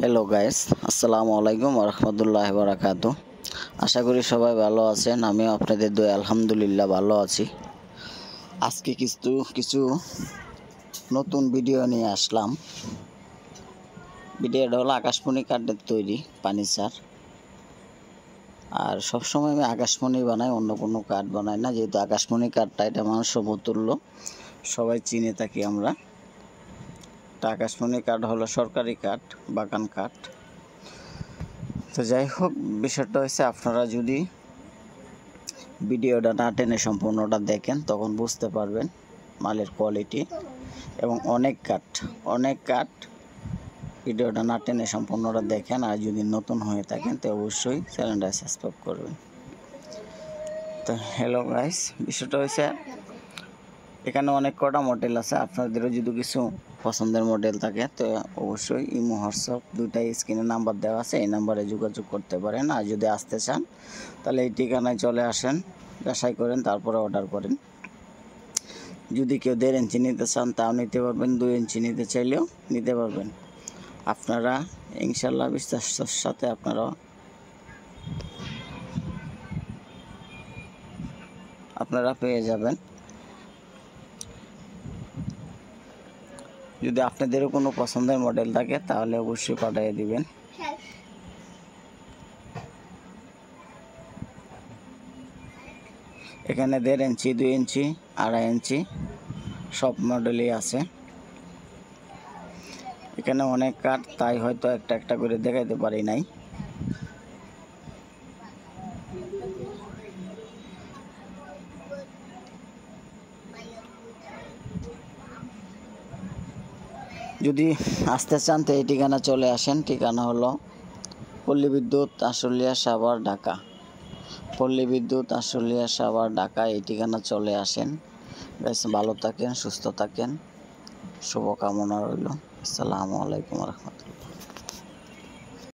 Hello guys, আসসালামু আলাইকুম ওয়া রাহমাতুল্লাহি ওয়া বারাকাতুহু। আশা করি সবাই ভালো আছেন। আমিও আপনাদের দোয়ায় আলহামদুলিল্লাহ ভালো আছি। আজকে কিছু নতুন ভিডিও নিয়ে আসলাম। ভিডিওটা হলো আকাশমণি কাঠের তৈরি ফার্নিচার। আর সবসময় আমি আকাশমণি বানাই, অন্য কোনো কাঠ বানাই না, যেহেতু আকাশমণি কাঠটা এটা মানুষ সমতুল্য, সবাই চিনে থাকি আমরা। আকাশমণি কাঠ হলো সরকারি কাঠ, বাগান কাঠ। তো যাই হোক, বিষয়টা হচ্ছে আপনারা যদি ভিডিওটা না টেনে সম্পূর্ণটা দেখেন তখন বুঝতে পারবেন মালের কোয়ালিটি এবং অনেক কাঠ। ভিডিওটা না টেনে সম্পূর্ণটা দেখেন। আর যদি নতুন হয়ে থাকেন তো অবশ্যই চ্যানেলটা সাবস্ক্রাইব করবেন। তো হ্যালো গাইস, বিষয়টা হচ্ছে এখানে অনেক কটা মডেল আছে। আপনাদেরও যদি কিছু পছন্দের মডেল থাকে তো অবশ্যই ইমো হোয়াটসঅ্যাপ দুইটাই স্ক্রিনে নাম্বার দেওয়া আছে, এই নাম্বারে যোগাযোগ করতে পারেন। আর যদি আসতে চান তাহলে এই ঠিকানায় চলে আসেন, যাচাই করেন, তারপরে অর্ডার করেন। যদি কেউ 1.5 ইঞ্চি নিতে চান তাও নিতে পারবেন, 2 ইঞ্চি নিতে চাইলেও নিতে পারবেন। আপনারা ইনশাল্লাহ বিশ্বাসের সাথে আপনারা পেয়ে যাবেন। যদি আপনাদেরও কোনো পছন্দের মডেল থাকে তাহলে অবশ্যই পাঠিয়ে দিবেন। এখানে 1.5 ইঞ্চি, 2 ইঞ্চি, 2.5 ইঞ্চি সব মডেলই আছে। এখানে অনেক কাঠ, তাই হয়তো একটা করে দেখাইতে পারি নাই। যদি আসতে চান তো এই ঠিকানা চলে আসেন। ঠিকানা হলো পল্লী বিদ্যুৎ আশুলিয়া সাভার ঢাকা। পল্লী বিদ্যুৎ আশুলিয়া সাভার ঢাকা, এই ঠিকানা চলে আসেন। বেশ ভালো থাকেন, সুস্থ থাকেন, শুভকামনা রইল। আসসালামু আলাইকুম ওয়া রাহমাতুল্লাহ।